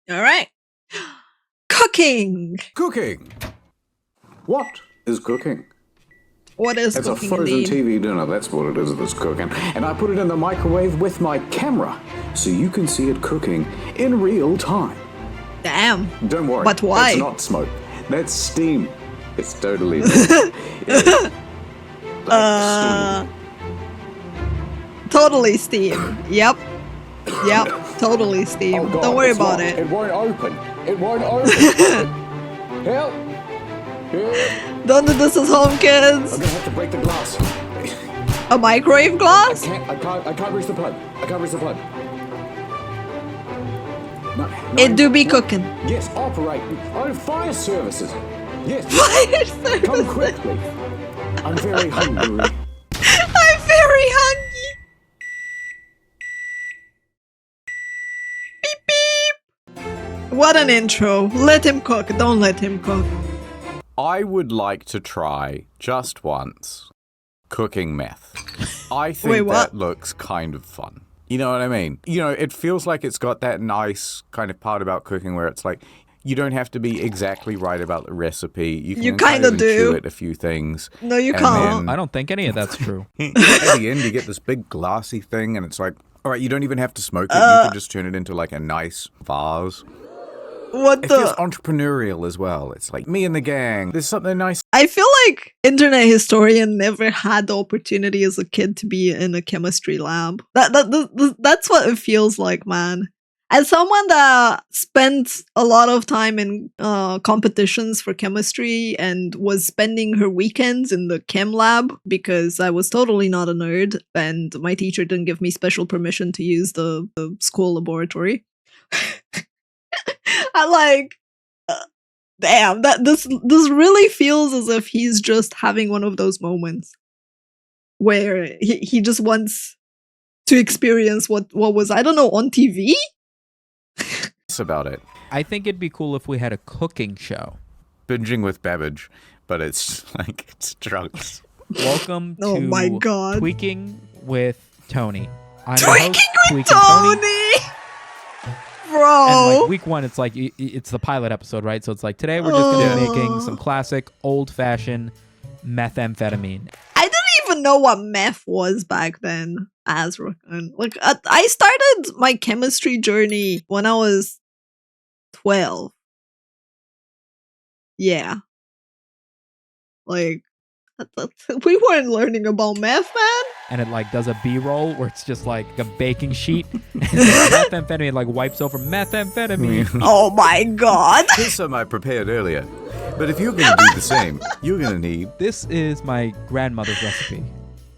All right. Cooking. Cooking! What is cooking? What is It's a cooking frozen indeed? TV dinner, that's what it is that's cooking. And I put it in the microwave with my camera, so you can see it cooking in real time. Damn. Don't worry, But why? that's not smoke. That's steam. It's totally different. Steam. Totally Steam. Yep. Totally Steam. Oh God, Don't worry it's about locked. it. It won't open. It won't open. Help! Help! Don't do this at home, kids. I'm gonna have to break the glass. A microwave glass? I can't reach the plug. I can't reach the plug. No, It do be no. cooking. Yes, operate. Oh, fire services. Yes, Fire come service. quickly. I'm very hungry. I'm very hungry. Beep beep. What an intro. Let him cook. Don't let him cook. I would like to try, just once, cooking meth. I think Wait, what? that looks kind of fun. You know what I mean? You know, it feels like it's got that nice kind of part about cooking where it's like, you don't have to be exactly right about the recipe. You can You kind kinda of do. intuit a few things. No, you and can't. then I don't think any of that's true. at the end, you get this big glassy thing, and it's like, all right, you don't even have to smoke it. You can just turn it into like a nice vase. What It feels the? entrepreneurial as well. It's like me and the gang. There's something nice. I feel like internet historian never had the opportunity as a kid to be in a chemistry lab. That's what it feels like, man. As someone that spent a lot of time in competitions for chemistry and was spending her weekends in the chem lab because I was totally not a nerd and my teacher didn't give me special permission to use the school laboratory. I like, damn, that this really feels as if he's just having one of those moments where he just wants to experience what was, I don't know, on TV. About it. I think it'd be cool if we had a cooking show. Binging with Babbage, but it's like it's drugs. Welcome Oh to my God. Tweaking with Tony. I'm Tweaking your with host, Tweaking Tony, And bro. like week one, it's like it's the pilot episode, right? So it's like today we're just gonna be making some classic old-fashioned methamphetamine. I didn't even know what meth was back then. Azrakan. Like I started my chemistry journey when I was 12. Yeah. Like, we weren't learning about meth, man. And it like does a B-roll where it's just like a baking sheet. And methamphetamine like wipes over methamphetamine. Oh my God. Here's some I prepared earlier. But if you're going to do the same, you're going to need... This is my grandmother's recipe.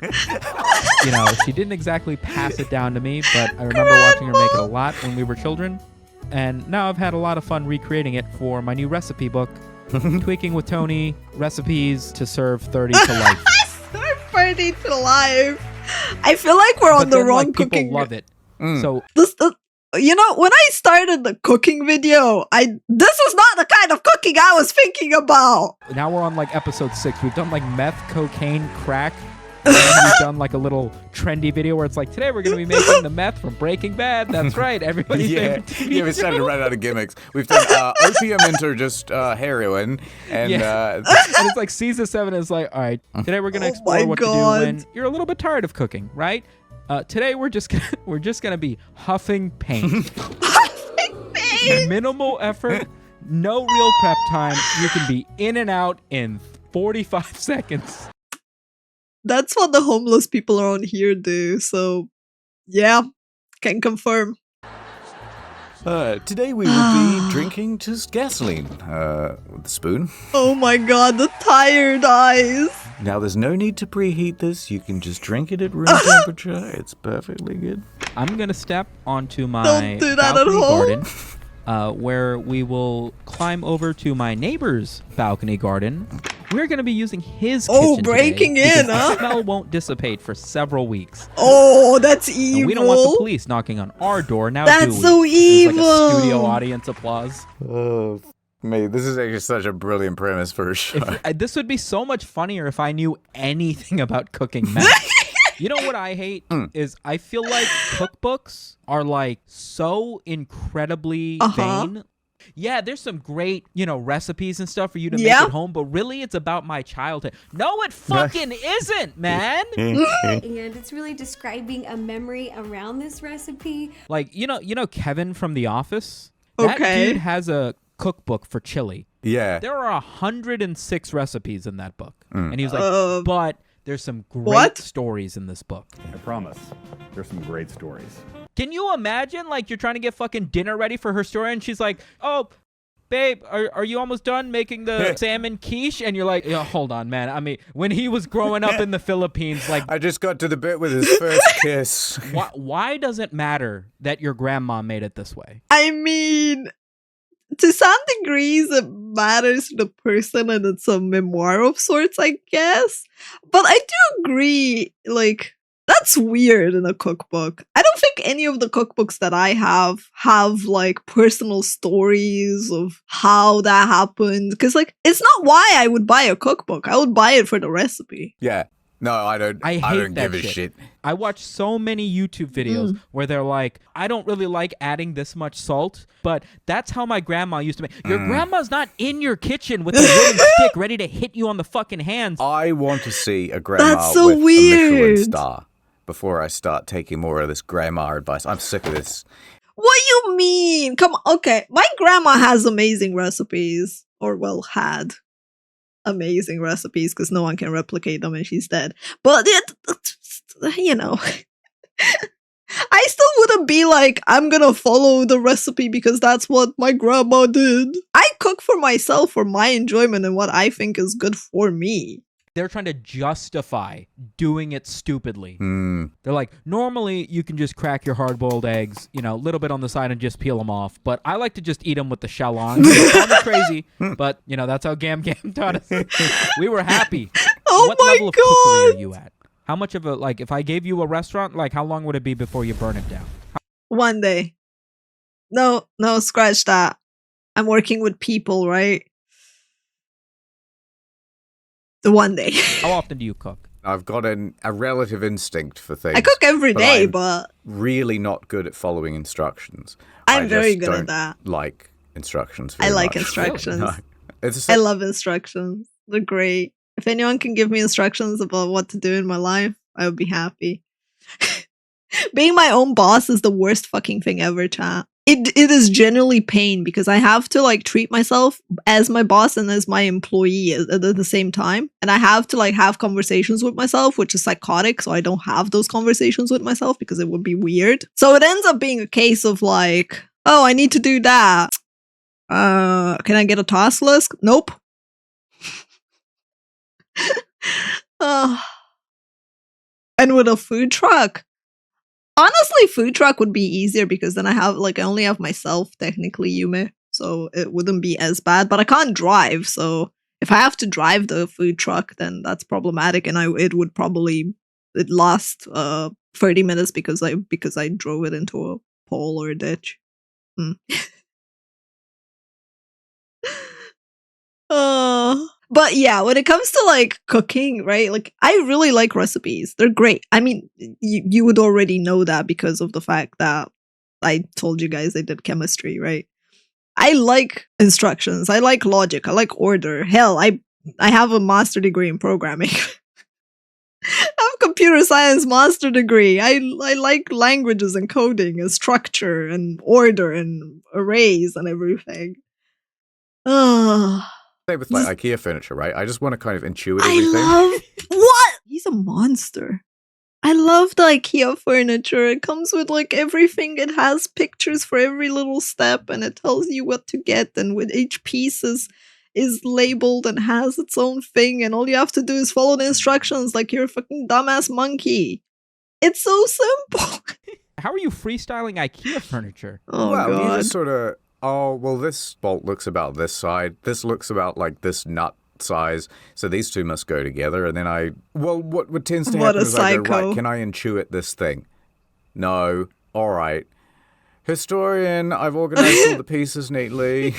You know, she didn't exactly pass it down to me, but I remember watching her make it a lot when we were children. And now I've had a lot of fun recreating it for my new recipe book, Tweaking with Tony, Recipes to Serve 30 to Life. We're 30 to life. I feel like we're on But the then, wrong like, cooking. people love it. Mm. So This, you know, when I started the cooking video, this is not the kind of cooking I was thinking about. now we're on like episode 6. We've done like meth, cocaine, crack. And then we've done like a little trendy video where it's like, today we're going to be making the meth from Breaking Bad. That's right. Everybody's favorite TV we started to show. run out of gimmicks. We've done opium into just heroin, and And it's like season 7 is like, all right, today we're gonna Oh explore my what God. to do when you're a little bit tired of cooking, right? Today we're just gonna be huffing paint. Minimal effort, no real prep time. You can be in and out in 45 seconds. That's what the homeless people around here do. So, yeah, can confirm. today we will be drinking just gasoline with a spoon. Oh my God, the tired eyes. Now, there's no need to preheat this. You can just drink it at room temperature. It's perfectly good. I'm gonna step onto my Don't do that at balcony home. garden, where we will climb over to my neighbor's balcony garden. We're gonna be using his Oh, kitchen breaking today in, because huh? The smell won't dissipate for several weeks. Oh, that's And evil. we don't want the police knocking on our door now. That's do we? so There's evil. like a studio audience applause. Oh, mate, this is actually such a brilliant premise for a show. This would be so much funnier if I knew anything about cooking meth. You know what I hate is I feel like cookbooks are like so incredibly vain. Yeah, there's some great, recipes and stuff for you to make at home, but really it's about my childhood. No, it fucking isn't, man. And it's really describing a memory around this recipe. Like, you know Kevin from The Office? That dude has a cookbook for chili. Yeah. There are 106 recipes in that book. And he was like, but there's some great stories in this book. I promise. There's some great stories. Can you imagine, like, you're trying to get fucking dinner ready for her story, and she's like, oh, babe, are you almost done making the salmon quiche? And you're like, hold on, man. I mean, when he was growing up in the Philippines, like... I just got to the bit with his first kiss. Why does it matter that your grandma made it this way? I mean, to some degrees, it matters to the person, and it's a memoir of sorts, I guess. But I do agree, like... That's weird in a cookbook. I don't think any of the cookbooks that I have like personal stories of how that happened. Because like it's not why I would buy a cookbook. I would buy it for the recipe. Yeah. No, I don't. I don't that give a shit. I watch so many YouTube videos where they're like, I don't really like adding this much salt, but that's how my grandma used to make. Your grandma's not in your kitchen with a wooden stick ready to hit you on the fucking hands. I want to see a grandma That's so with a weird. Michelin star before I start taking more of this grandma advice. I'm sick of this. What you mean? Come on. Okay, my grandma has amazing recipes, or well, had amazing recipes because no one can replicate them and she's dead. But I still wouldn't be like, I'm gonna follow the recipe because that's what my grandma did. I cook for myself for my enjoyment and what I think is good for me. They're trying to justify doing it stupidly. They're like, normally you can just crack your hard-boiled eggs, a little bit on the side and just peel them off. But I like to just eat them with the shell on. It's crazy, but that's how Gam Gam taught us. We were happy. Oh what my level of God. cookery are you at? How much of if I gave you a restaurant, how long would it be before you burn it down? One day. No, scratch that. I'm working with people, right? The one day. How often do you cook? I've got a relative instinct for things. I cook every day, I'm but really not good at following instructions. I'm I very just good at don't that. Like instructions. I very like much. instructions. No. It's just I love instructions. They're great. If anyone can give me instructions about what to do in my life, I would be happy. Being my own boss is the worst fucking thing ever, chat. It is genuinely pain because I have to treat myself as my boss and as my employee at the same time. And I have to have conversations with myself, which is psychotic. So I don't have those conversations with myself because it would be weird. So it ends up being a case of oh, I need to do that. Can I get a task list? Nope. And with a food truck. Honestly, food truck would be easier because then I only have myself, technically, Yume. So it wouldn't be as bad. But I can't drive, so if I have to drive the food truck, then that's problematic. And it would probably last 30 minutes because I drove it into a pole or a ditch. But yeah, when it comes to cooking, right? I really like recipes. They're great. I mean, you would already know that because of the fact that I told you guys I did chemistry, right? I like instructions. I like logic. I like order. Hell, I have a master degree in programming. I have a computer science master degree. I like languages and coding and structure and order and arrays and everything. Same with IKEA furniture, right? I just want to kind of intuit everything. What? He's a monster. I love the IKEA furniture. It comes with everything. It has pictures for every little step and it tells you what to get, and with each piece is labeled and has its own thing, and all you have to do is follow the instructions like you're a fucking dumbass monkey. It's so simple. How are you freestyling IKEA furniture? Oh well, God. you just sort of, this bolt looks about this side. This looks about this nut size. So these two must go together. And then what tends to happen is I go, right, can I intuit this thing? No. All right. Historian, I've organized all the pieces neatly.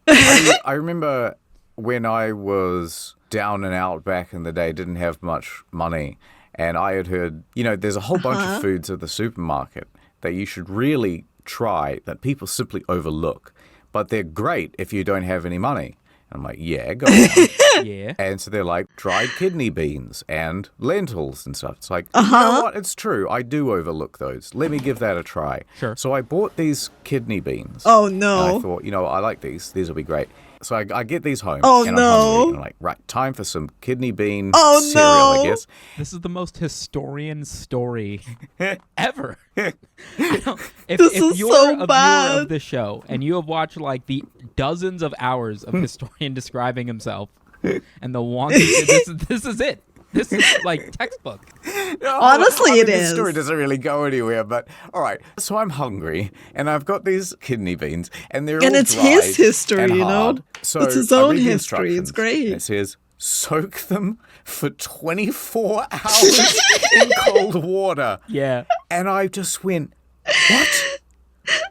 I remember when I was down and out back in the day, didn't have much money. And I had heard, there's a whole bunch of foods at the supermarket that you should really try that people simply overlook. But they're great if you don't have any money. And I'm like, yeah, go on. Yeah. And so they're like dried kidney beans and lentils and stuff. It's like, you know what? It's true. I do overlook those. Let me give that a try. Sure. So I bought these kidney beans. Oh, no. And I thought, I like these. These will be great. So I get these home. Oh, and no. I'm hungry. And I'm like, right, time for some kidney bean cereal, no. I guess. This is the most historian story ever. This If is you're so a viewer bad. of the show and you have watched like the dozens of hours of historian describing himself and the wonky, this is it. This is like textbook. Honestly, it this is. story doesn't really go anywhere, but all right. So I'm hungry, and I've got these kidney beans, and they're And all it's dried his history, and you know? hard. So It's his I own read the history. It's instructions, great. and it says, soak them for 24 hours in cold water. Yeah. And I just went, what?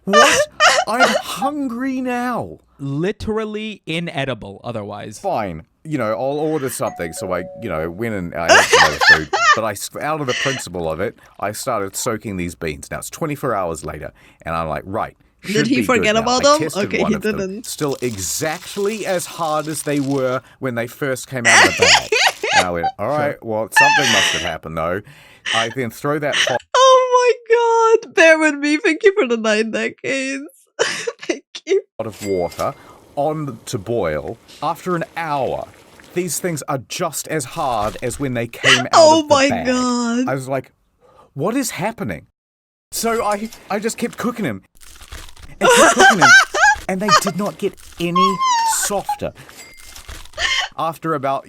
What? I'm hungry now. Literally inedible otherwise. Fine. I'll order something. So I, went and I ate some other food. But out of the principle of it, I started soaking these beans. Now it's 24 hours later, and I'm like, right. Did he be forget good now. about I them? tested Okay, one he of them. didn't. Still exactly as hard as they were when they first came out of the bag. And I went, all right, well, something must have happened, though. I then throw that pot Oh my god. Bear with me. Thank you for the 9 decades. Thank you. of water on to boil. After an hour, these things are just as hard as when they came out Oh of the my bag. god. I was like, what is happening? So I just kept cooking them. And kept cooking them. And they did not get any softer. After about,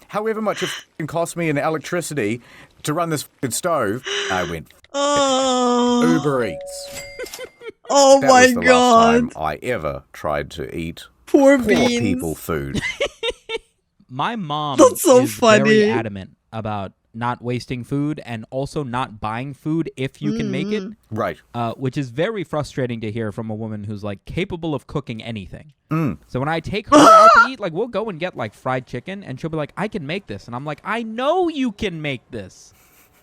however much it cost me in electricity to run this fucking stove, I went, Oh. Uber Eats. Oh That my was the last time god. I ever tried to eat Poor poor beans. people food. My mom That's so is funny. very adamant about not wasting food and also not buying food if you can make it, Right. which is very frustrating to hear from a woman who's like capable of cooking anything. So when I take her out to eat, like we'll go and get like fried chicken and she'll be like, I can make this. And I'm like, I know you can make this.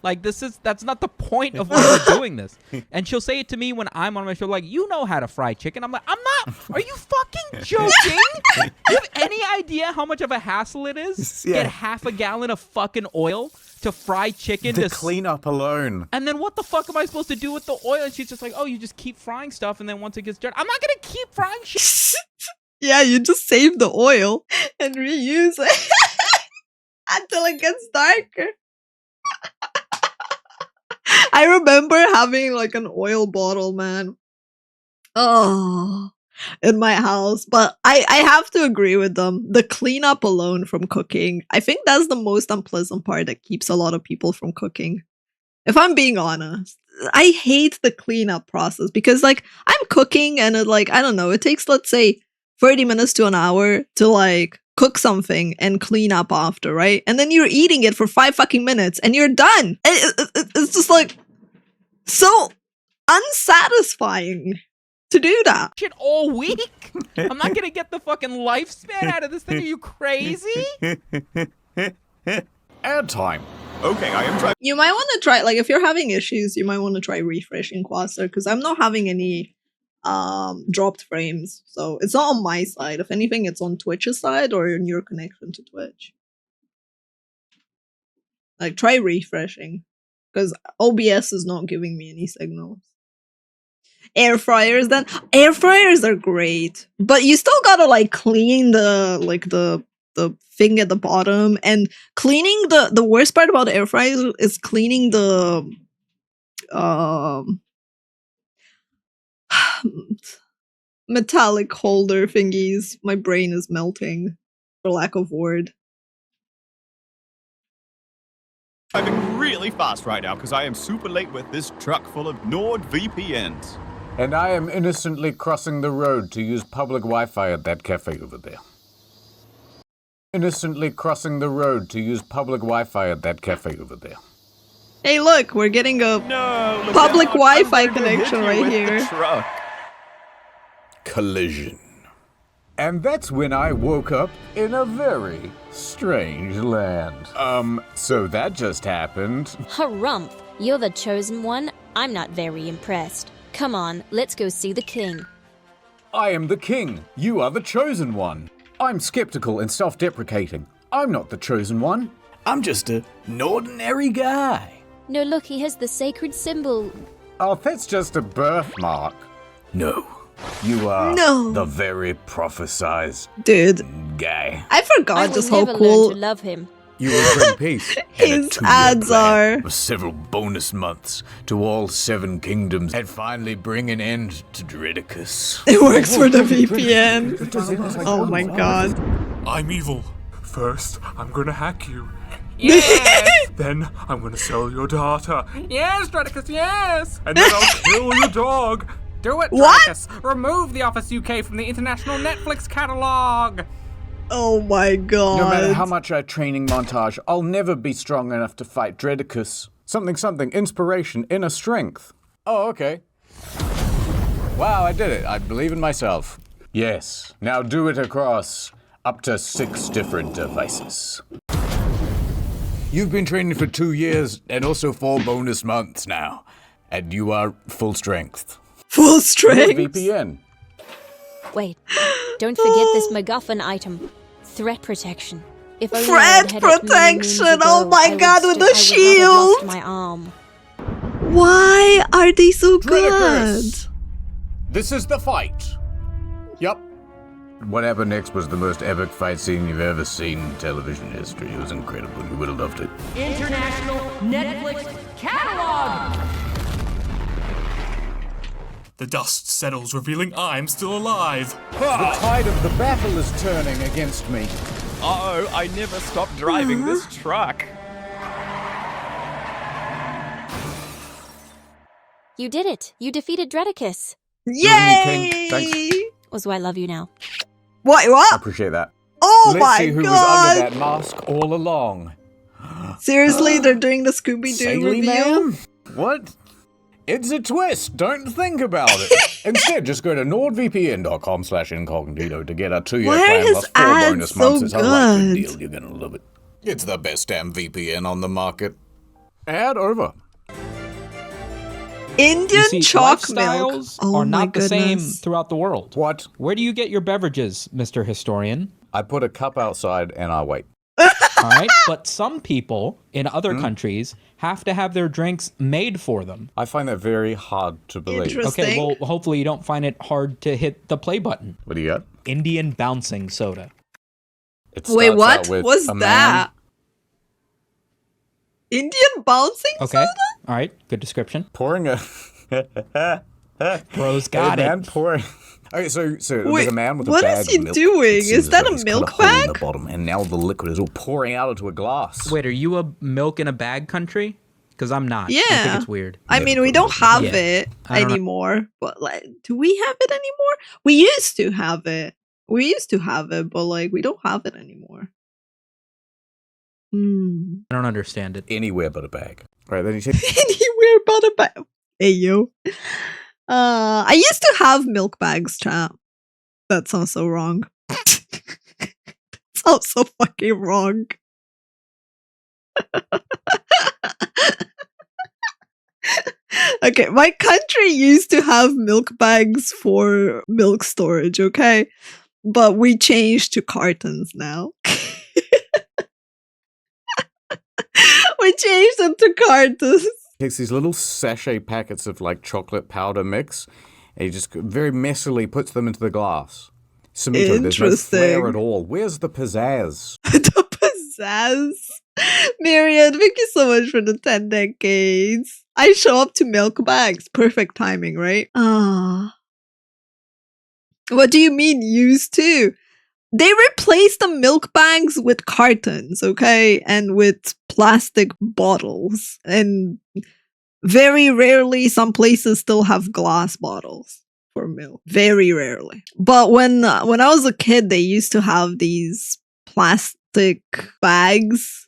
Like that's not the point of why we're doing this. And she'll say it to me when I'm on my show, like, you know how to fry chicken. I'm like, I'm not. Are you fucking joking? You have any idea how much of a hassle it is? Yeah. Get half a gallon of fucking oil to fry chicken The to cleanup alone. and then what the fuck am I supposed to do with the oil? And she's just like, oh, you just keep frying stuff, and then once it gets dirty, I'm not gonna keep frying shit. Yeah, you just save the oil and reuse it until it gets darker. I remember having like an oil bottle, man. Oh, in my house. But I have to agree with them. The cleanup alone from cooking, I think that's the most unpleasant part that keeps a lot of people from cooking. If I'm being honest, I hate the cleanup process because like I'm cooking and I don't know, it takes, let's say, 30 minutes to an hour to like cook something and clean up after, right? And then you're eating it for 5 fucking minutes and you're done. It's just like so unsatisfying to do that. Shit all week. I'm not gonna get the fucking lifespan out of this thing. Are you crazy? Ad time. Okay, I am trying. You might want to try, like, if you're having issues, you might want to try refreshing Quasar because I'm not having any dropped frames. So it's not on my side. If anything, it's on Twitch's side or in your connection to Twitch. Like, try refreshing because OBS is not giving me any signals. Air fryers, then air fryers are great, but you still gotta like clean the thing at the bottom, and cleaning the worst part about air fryers is cleaning the metallic holder thingies. My brain is melting for lack of word. Driving really fast right now because I am super late with this truck full of NordVPNs. And I am innocently crossing the road to use public Wi-Fi at that cafe over there. Innocently crossing the road to use public Wi-Fi at that cafe over there. Hey, look, we're getting a No, look public out, Wi-Fi I'm gonna hit connection you right with the here. truck. Collision. And that's when I woke up in a very strange land. So that just happened. Harumph, you're the chosen one? I'm not very impressed. Come on, let's go see the king. I am the king. You are the chosen one. I'm skeptical and self-deprecating. I'm not the chosen one. I'm just an ordinary guy. No, look, he has the sacred symbol. Oh, that's just a birthmark. No. You are the very prophesized dude guy. I forgot just how learn cool to love him. You will bring peace. his ads are. For several bonus months to all 7 kingdoms and finally bring an end to Dredicus. It works for the VPN. Oh my god. I'm evil. First, I'm gonna hack you. Yes! Then I'm gonna sell your data. Yes, Dredicus, yes! And then I'll kill your dog. Do it, What? Dredicus. Remove The Office UK from the international Netflix catalog. Oh my god. No matter how much I training montage, I'll never be strong enough to fight Dredicus. Something, inspiration, inner strength. Oh, okay. Wow, I did it. I believe in myself. Yes, now do it across up to 6 different devices. You've been training for 2 years and also 4 bonus months now. And you are full strength. Full strength? VPN. Wait, don't forget this MacGuffin item. Threat protection. If only I Threat had had it many moons protection! ago, Oh my I would god, with still- the I would not have lost shield! my arm. Why are they so good? Dredicus! This is the fight. Yup. What happened next was the most epic fight scene you've ever seen in television history. It was incredible. You would have loved it. International Netflix catalog! The dust settles, revealing I'm still alive. The tide of the battle is turning against me. Uh-oh, I never stopped driving this truck. You did it. You defeated Dredicus. Yay! King. Thanks. Also, I love you now. I What? appreciate that. Oh Let's my see who was god! under that mask all along. Seriously, they're doing the Scooby-Doo Saily reveal? Man? What? It's a twist. Don't think about it. Instead, just go to nordvpn.com/incognito to get a 2-year Why are plan his plus 4 ads bonus so months. It's a right good good? deal. You're gonna love it. It's the best damn VPN on the market. Ad over. Indian You see, chalk milk. lifestyles Oh are my not the same goodness. throughout the world. What? Where do you get your beverages, Mr. Historian? I put a cup outside and I wait. All right, but some people in other countries have to have their drinks made for them. I find that very hard to believe. Interesting. Okay, well, hopefully you don't find it hard to hit the play button. What do you got? Indian bouncing soda. It Wait, starts what? out with What's a man. that? Indian bouncing Okay, soda? all right, good description. Pouring a Bro's got man it. pouring. Okay, so there's Wait, a man with a what bag is he of milk. doing? It seems Is as that though a he's cut milk hole in bag? the bottom, and now the liquid is all pouring out into a glass. Wait, are you a milk in a bag country? Because I'm not. I think Yeah. it's weird. I mean, we don't have Yeah. it I don't know. anymore. But like, do we have it anymore? We used to have it. But like, we don't have it anymore. I don't understand it. Anywhere but a bag. Right, then he said, Anywhere but a bag. Hey yo. I used to have milk bags, chat. That sounds so wrong. That sounds so fucking wrong. Okay, my country used to have milk bags for milk storage, okay? But we changed to cartons now. We changed them to cartons. takes these little sachet packets of like chocolate powder mix, and he just very messily puts them into the glass. Samito, there's no flair Interesting. at all. Where's the pizzazz? The pizzazz. Marianne, thank you so much for the 10 decades. I show up to milk bags. Perfect timing, right? Ah. What do you mean used to? They replaced the milk bags with cartons, okay? And with plastic bottles. And very rarely, some places still have glass bottles for milk. Very rarely. But when I was a kid, they used to have these plastic bags.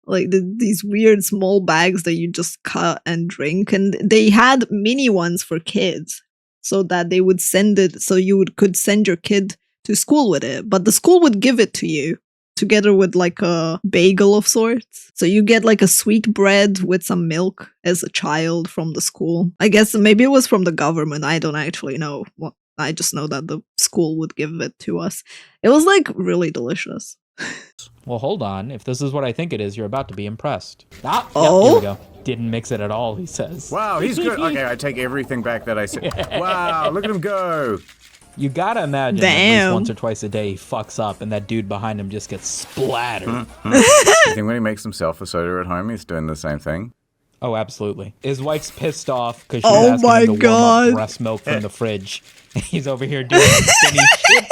Like these weird small bags that you just cut and drink. And they had mini ones for kids. So that they would send it, so you could send your kid to school with it, but the school would give it to you together with like a bagel of sorts. So you get like a sweet bread with some milk as a child from the school. I guess maybe it was from the government. I don't actually know. Well, I just know that the school would give it to us. It was like really delicious. Well, hold on. If this is what I think it is, you're about to be impressed. Oh? Yep, here we go. Didn't mix it at all, he says. Wow, he's good. Okay, I take everything back that I said. Wow, look at him go. You gotta imagine at least once or twice a day he fucks up and that dude behind him just gets splattered. You think when he makes himself a soda at home, he's doing the same thing? Oh, absolutely. His wife's pissed off because she's asking him to warm up breast milk from the fridge. He's over here doing spinny shit.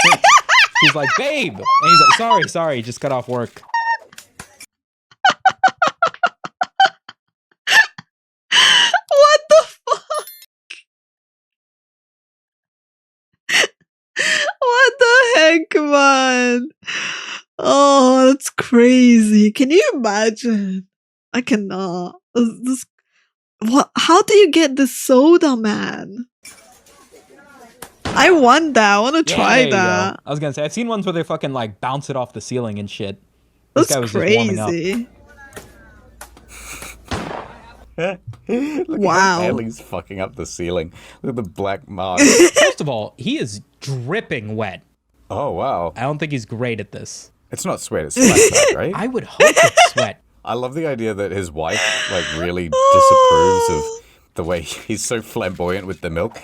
She's like, babe. And he's like, sorry, just got off work. What the fuck? What the heck, man? Oh, that's crazy. Can you imagine? I cannot. What? How do you get this soda, man? I want that. I want to try that. I was gonna say, I've seen ones where they fucking like bounce it off the ceiling and shit. That's this guy was crazy. just warming up. Look wow. at how Ellie's fucking up the ceiling. Look at the black mark. First of all, he is dripping wet. Oh, wow. I don't think he's great at this. It's not sweat, it's splash, right? I would hope it's sweat. I love the idea that his wife like really disapproves of the way he's so flamboyant with the milk.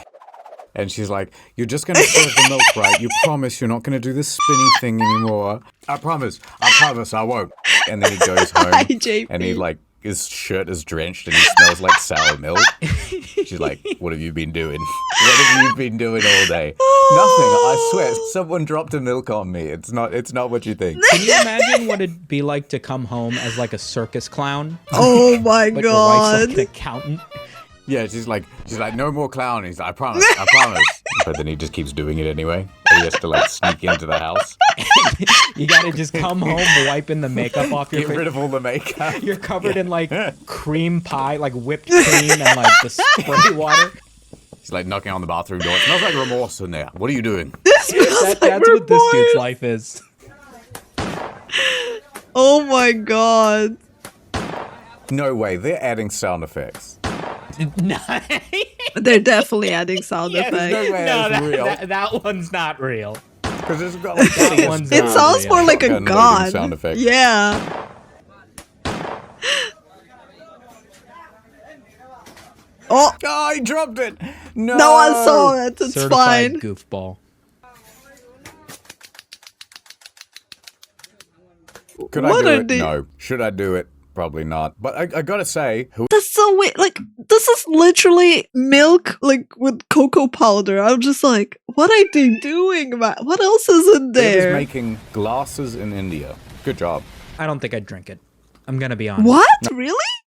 And she's like, you're just going to serve the milk, right? You promise you're not going to do this spinny thing anymore. I promise, I won't. And then he goes home Hi, JP. and he like, his shirt is drenched and he smells like sour milk. She's like, what have you been doing? What have you been doing all day? Nothing, I swear. Someone dropped a milk on me. It's not what you think. Can you imagine what it'd be like to come home as like a circus clown? Oh my god. Your wife's like an accountant. Yeah, she's like, no more clown. He's like, I promise. But then he just keeps doing it anyway. He has to like sneak into the house. You gotta just come home wiping the makeup off your face. Get rid of all the makeup. You're covered in like cream pie, like whipped cream and like the spray water. He's like knocking on the bathroom door. It smells like remorse in there. What are you doing? That's what this dude's life is. Oh my god. No way, they're adding sound effects. They're definitely adding sound effects. No way that's real. That one's not real. Because it's got like That one's It not sounds real. more like a gun. Sound effect. Yeah. Oh, he dropped it. No, No one saw it. It's Certified fine. goofball. Could What I are do it? they- No. Should I do it? Probably not. But I gotta say, That's so weird. Like, this is literally milk, like, with cocoa powder. I'm just like, what are they doing, man? What else is in whoever's there? making glasses in India. Good job. I don't think I'd drink it. I'm gonna be honest. What? Really?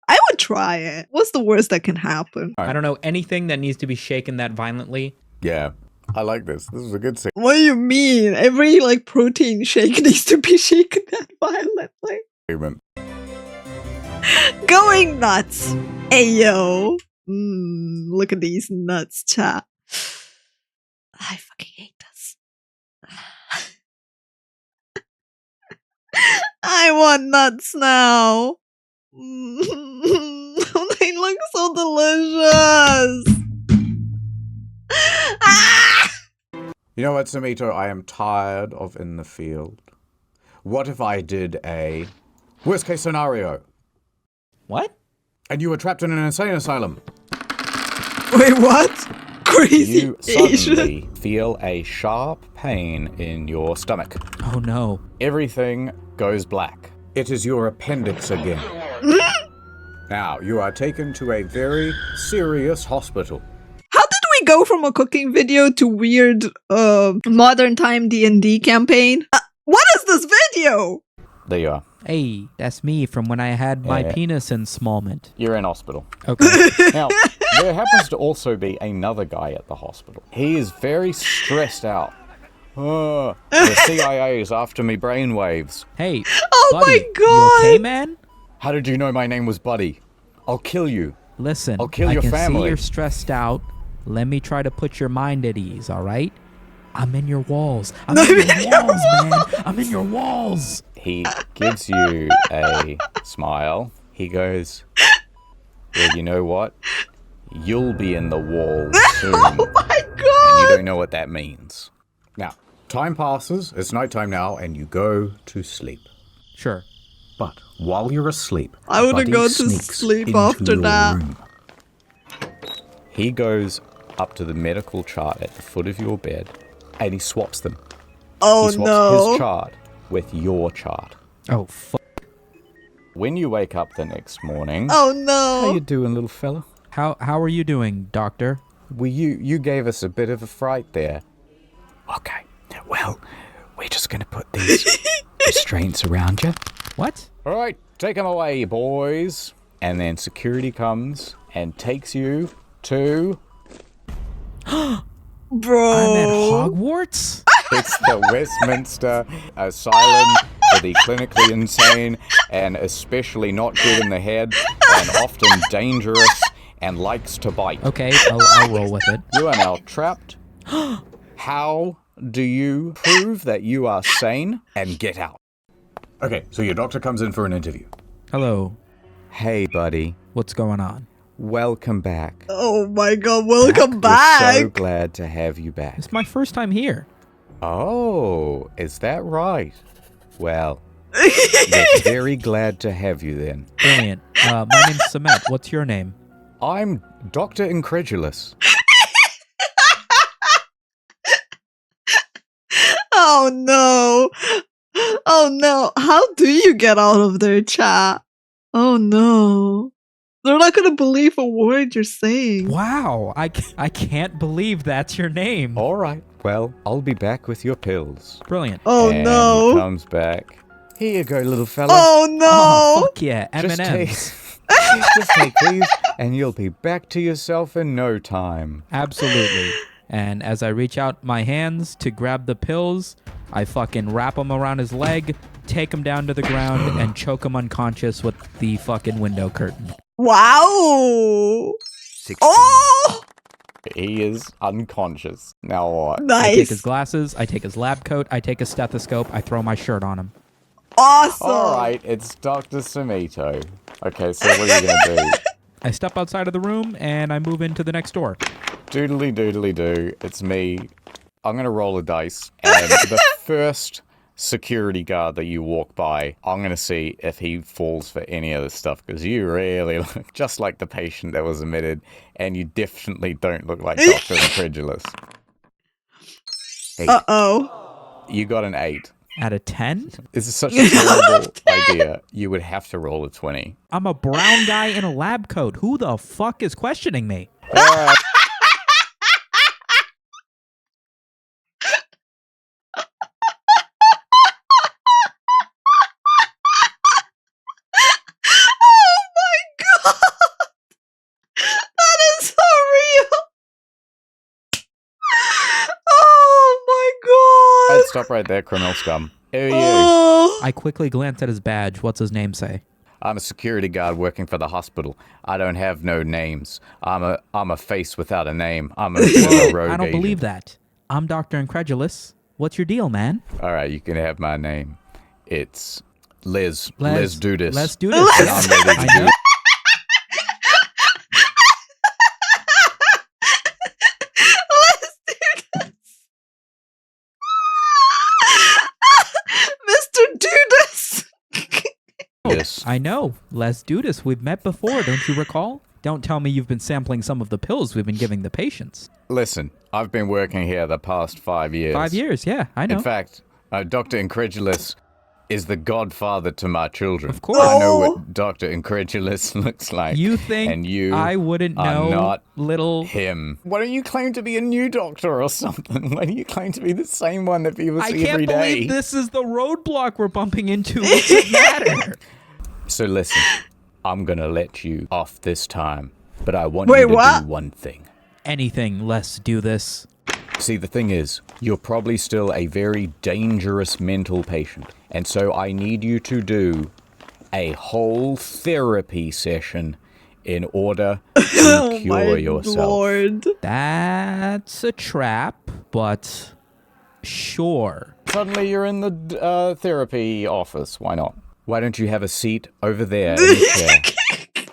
I would try it. What's the worst that can happen? I don't know anything that needs to be shaken that violently. Yeah. I like this. This is a good scene. What do you mean? Every, like, protein shake needs to be shaken that violently. Going nuts. Ayo. Look at these nuts, chat. I fucking hate this. I want nuts now. They look so delicious. You know what, Samito? I am tired of in the field. What if I did a worst case scenario? What? And you were trapped in an insane asylum. Wait, what? Crazy You Asian. suddenly feel a sharp pain in your stomach. Oh no. Everything goes black. It is your appendix again. Now, you are taken to a very serious hospital. How did we go from a cooking video to weird modern time D&D campaign? What is this video? There you are. Hey, that's me from when I had my penis installment. You're in hospital. Okay. Now, there happens to also be another guy at the hospital. He is very stressed out. The CIA is after me brainwaves. Hey, Oh buddy, my god! you okay, man? How did you know my name was Buddy? I'll kill you. Listen, I'll kill I your can family. see you're stressed out. Let me try to put your mind at ease, all right? I'm in your walls. I'm in your walls, man. I'm in your walls. He gives you a smile. He goes, well, you know what? You'll be in the walls soon. Oh my god! And you don't know what that means. Now, time passes, it's nighttime now, and you go to sleep. Sure. But while you're asleep, I wouldn't Buddy go to sneaks sleep into after your that. room. He goes up to the medical chart at the foot of your bed, and he swaps them. Oh he swaps no. his chart with your chart. Oh, fuck. When you wake up the next morning, Oh no. how you doing, little fella? How are you doing, doctor? Well, you gave us a bit of a fright there. Okay, well, we're just gonna put these restraints around you. What? All right, take them away, boys. And then security comes and takes you to... Bro. I'm at Hogwarts? It's the Westminster Asylum for the clinically insane and especially not good in the head and often dangerous and likes to bite. Okay, I'll roll with it. You are now trapped. How do you prove that you are sane and get out? Okay, so your doctor comes in for an interview. Hello. Hey, buddy. What's going on? Welcome back. Oh my god, welcome We're back. so glad to have you back. It's my first time here. Oh, is that right? Well, we're very glad to have you then. Brilliant. My name's Samet. What's your name? I'm Dr. Incredulous. Oh no. Oh no. How do you get out of their chat? Oh no. They're not gonna believe a word you're saying. Wow, I can't believe that's your name. All right. Well, I'll be back with your pills. Brilliant. Oh and no. he comes back. Here you go, little fella. Oh no. Oh, fuck yeah, Just M&M's. Just take these, and you'll be back to yourself in no time. Absolutely. And as I reach out my hands to grab the pills, I fucking wrap them around his leg, take him down to the ground, and choke him unconscious with the fucking window curtain. Wow. 16. Oh. He is unconscious. Now what? Nice. I take his glasses, I take his lab coat, I take his stethoscope, I throw my shirt on him. Awesome. All right, it's Dr. Samito. Okay, so what are you going to do? I step outside of the room, and I move into the next door. Doodly doodly doo, it's me. I'm going to roll a dice, and the first security guard that you walk by, I'm going to see if he falls for any of this stuff, because you really look just like the patient that was admitted, and you definitely don't look like Dr. Incredulous. 8. Uh-oh. You got an 8. Out of 10? This is such a terrible idea. You would have to roll a 20. I'm a brown guy in a lab coat. Who the fuck is questioning me? All right. Oh my god. That is so real. Oh my god. I'd stop right there, criminal scum. Who are you? Oh. I quickly glance at his badge. What's his name say? I'm a security guard working for the hospital. I don't have no names. I'm a face without a name. I'm a road I don't agent. believe that. I'm Dr. Incredulous. What's your deal, man? All right, you can have my name. It's Liz. Let's do this. Let's do this. And I'm ready to I do know. Let's do this. Mr. Do this. this. I know. Let's do this. We've met before, don't you recall? Don't tell me you've been sampling some of the pills we've been giving the patients. Listen, I've been working here the past 5 years. 5 years, yeah, I know. In fact, Dr. Incredulous is the godfather to my children. Of course. I know what Dr. Incredulous looks like. You think and you I wouldn't are know, not little... him. Why don't you claim to be a new doctor or something? Why do you claim to be the same one that people see every day? I can't believe this is the roadblock we're bumping into. What's it matter? So listen, I'm gonna let you off this time, but I want you to do one thing. Anything, let's do this. See, the thing is, you're probably still a very dangerous mental patient, and so I need you to do a whole therapy session in order to cure yourself. Lord. That's a trap, but Sure. Suddenly you're in the therapy office. Why not? Why don't you have a seat over there in the chair?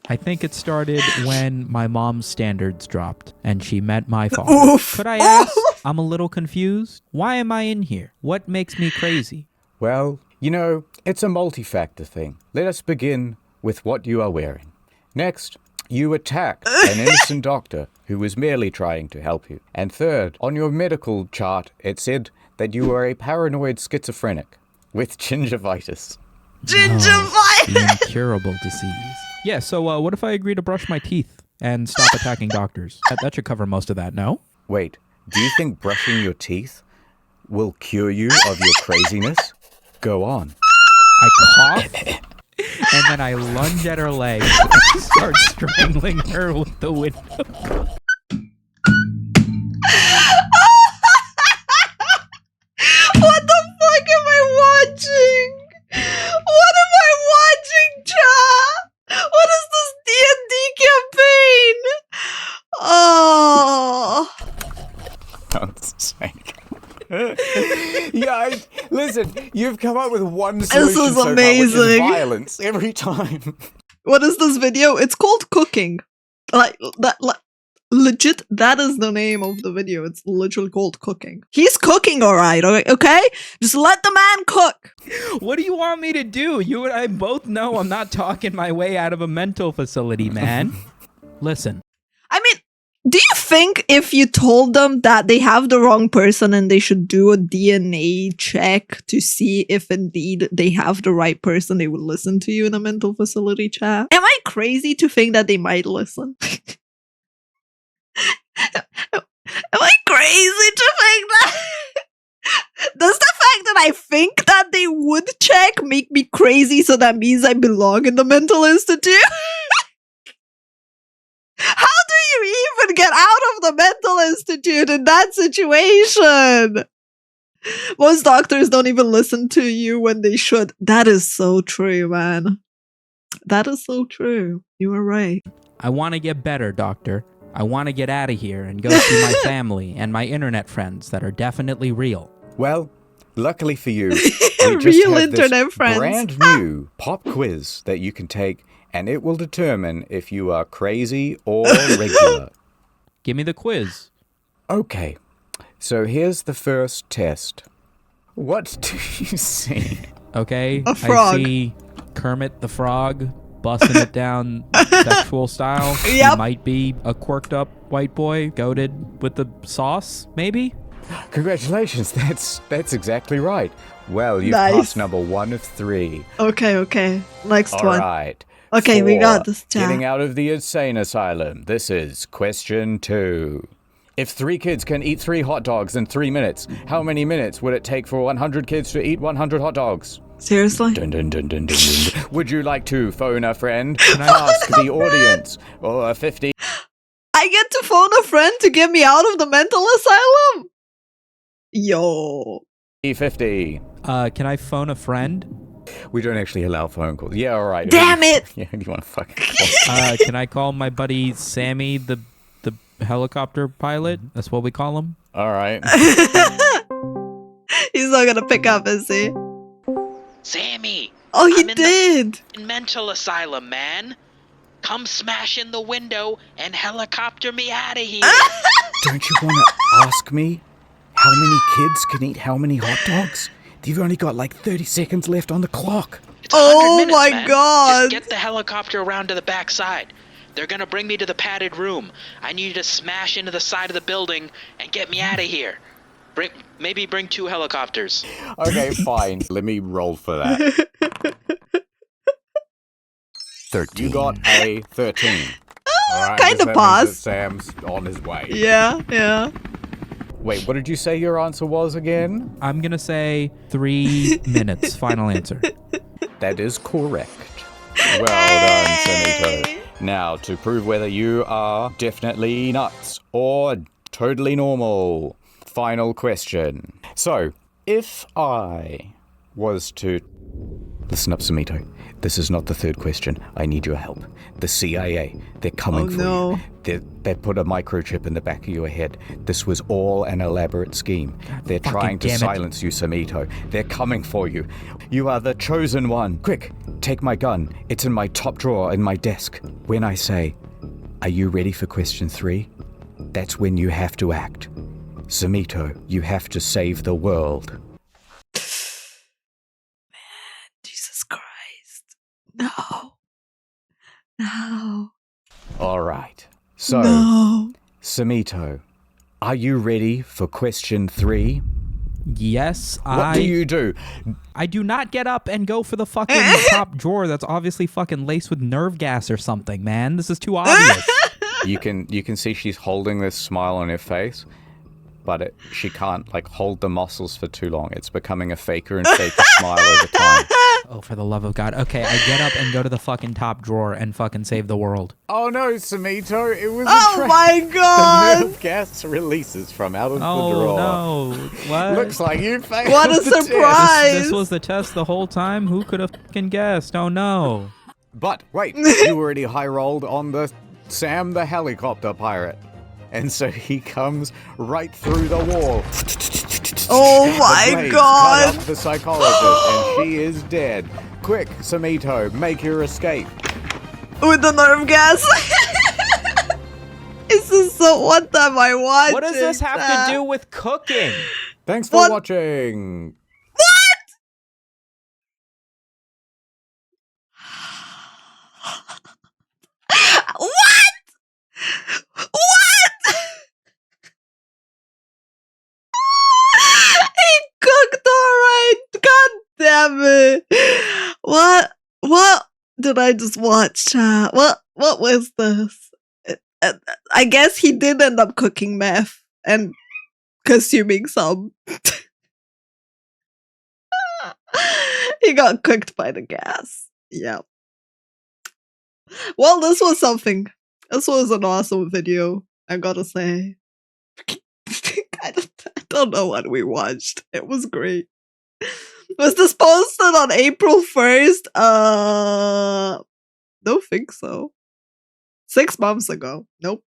I think it started when my mom's standards dropped and she met my father. Oof. Could I ask? I'm a little confused. Why am I in here? What makes me crazy? Well, you know, it's a multi-factor thing. Let us begin with what you are wearing. Next, you attack an innocent doctor who was merely trying to help you. And third, on your medical chart, it said that you were a paranoid schizophrenic with gingivitis. Gingivitis! The incurable disease. Yeah, so what if I agree to brush my teeth and stop attacking doctors? That should cover most of that, no? Wait, do you think brushing your teeth will cure you of your craziness? Go on. I cough, and then I lunge at her leg and start strangling her with the window. What the fuck am I watching? What am I watching, Cha? What is this D&D campaign? Oh. God's sake. Yeah, listen, you've come up with one solution This is so far, amazing. which is violence every time. What is this video? It's called Cooking. Like legit, that is the name of the video. It's literally called Cooking. He's cooking alright, okay? Just let the man cook. What do you want me to do? You and I both know I'm not talking my way out of a mental facility, man. Listen. I mean, do you think if you told them that they have the wrong person and they should do a DNA check to see if indeed they have the right person, they would listen to you in a mental facility chat? Am I crazy to think that they might listen? Am I crazy to think that? Does the fact that I think that they would check make me crazy, so that means I belong in the mental institute? How do you even get out of the mental institute in that situation? Most doctors don't even listen to you when they should. That is so true, man. That is so true. You are right. I want to get better, doctor. I want to get out of here and go see my family and my internet friends that are definitely real. Well, luckily for you, we just Real have internet this friends. brand new pop quiz that you can take, and it will determine if you are crazy or regular. Give me the quiz. Okay, so here's the first test. What do you see? Okay, A frog. I see Kermit the Frog busting it down sexual style. Yep. He might be a quirked up white boy, goated with the sauce, maybe? Congratulations, that's exactly right. Well, you've Nice. passed number 1 of 3. Okay. Next All one. right. Okay, we got For this, chat. Getting out of the insane asylum. This is question 2. If 3 kids can eat 3 hot dogs in 3 minutes, how many minutes would it take for 100 kids to eat 100 hot dogs? Seriously? Dun, dun, dun, dun, dun, dun. Would you like to phone a friend? Can I ask the audience? Or 50? I get to phone a friend to get me out of the mental asylum? Yo. 50. Can I phone a friend? We don't actually allow phone calls. Yeah, all right. Damn it! Yeah, you want to fucking call? Can I call my buddy Sammy, the helicopter pilot? That's what we call him. All right. He's not gonna pick up, is he? Sammy! Oh, he I'm in did! the mental asylum, man. Come smash in the window and helicopter me out of here. Don't you want to ask me how many kids can eat how many hot dogs? You've only got like 30 seconds left on the clock. It's 100 Oh minutes, my man. god! Just get the helicopter around to the back side. They're gonna bring me to the padded room. I need you to smash into the side of the building and get me out of here. Maybe bring 2 helicopters. Okay, fine. Let me roll for that. 13. You got a 13. All right, kinda guess that means pass. that Sam's on his way. Yeah. Wait, what did you say your answer was again? I'm gonna say 3 minutes. Final answer. That is correct. Well done, Samito. Now, to prove whether you are definitely nuts or totally normal, final question. So, if I was to Listen up, Samito. This is not the third question. I need your help. The CIA, they're coming for you. They put a microchip in the back of your head. This was all an elaborate scheme. They're trying to silence you, Samito. They're coming for you. You are the chosen one. Quick, take my gun. It's in my top drawer in my desk. When I say, are you ready for question 3? That's when you have to act. Samito, you have to save the world. Jesus Christ. No. All right. So, Samito, are you ready for question 3? Yes, What do you do? I do not get up and go for the fucking top drawer that's obviously fucking laced with nerve gas or something, man. This is too obvious. You can see she's holding this smile on her face, but she can't hold the muscles for too long. It's becoming a faker and faker smile over time. Oh, for the love of God. Okay, I get up and go to the fucking top drawer and fucking save the world. Oh no, Samito, it was Oh my God! The nerve gas releases from out of the Oh drawer. no, what? Looks like you failed. What a surprise! This was the test the whole time? Who could have fucking guessed? Oh no. But wait, you already high rolled on the Sam the helicopter pirate. And so he comes right through the wall. Oh my God! Cut up the psychologist, and she is dead. Quick, Samito, make your escape. With the nerve gas. This is so. What am I watching? What does this have to do with cooking? Thanks for watching. What? What? He cooked alright. God damn it. What did I just watch, chat? What was this? I guess he did end up cooking meth and consuming some. He got cooked by the gas. Yeah. Well, this was something. This was an awesome video, I gotta say. I don't know what we watched. It was great. Was this posted on April 1st? Don't think so. 6 months ago. Nope.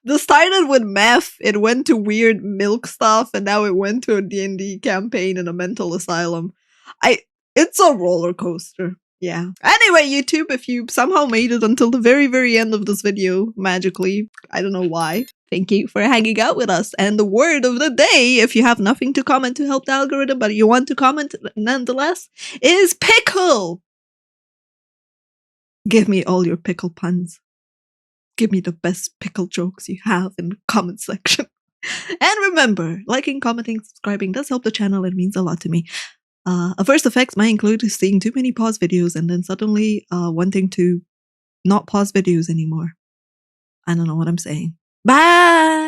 This started with meth, it went to weird milk stuff, and now it went to a D&D campaign in a mental asylum. It's a roller coaster. Yeah. Anyway, YouTube, if you somehow made it until the very, very end of this video, magically, I don't know why, thank you for hanging out with us. And the word of the day, if you have nothing to comment to help the algorithm, but you want to comment nonetheless, is pickle! Give me all your pickle puns. Give me the best pickle jokes you have in the comment section. And remember, liking, commenting, subscribing does help the channel. It means a lot to me. Adverse effects might include seeing too many pause videos and then suddenly wanting to not pause videos anymore. I don't know what I'm saying. Bye!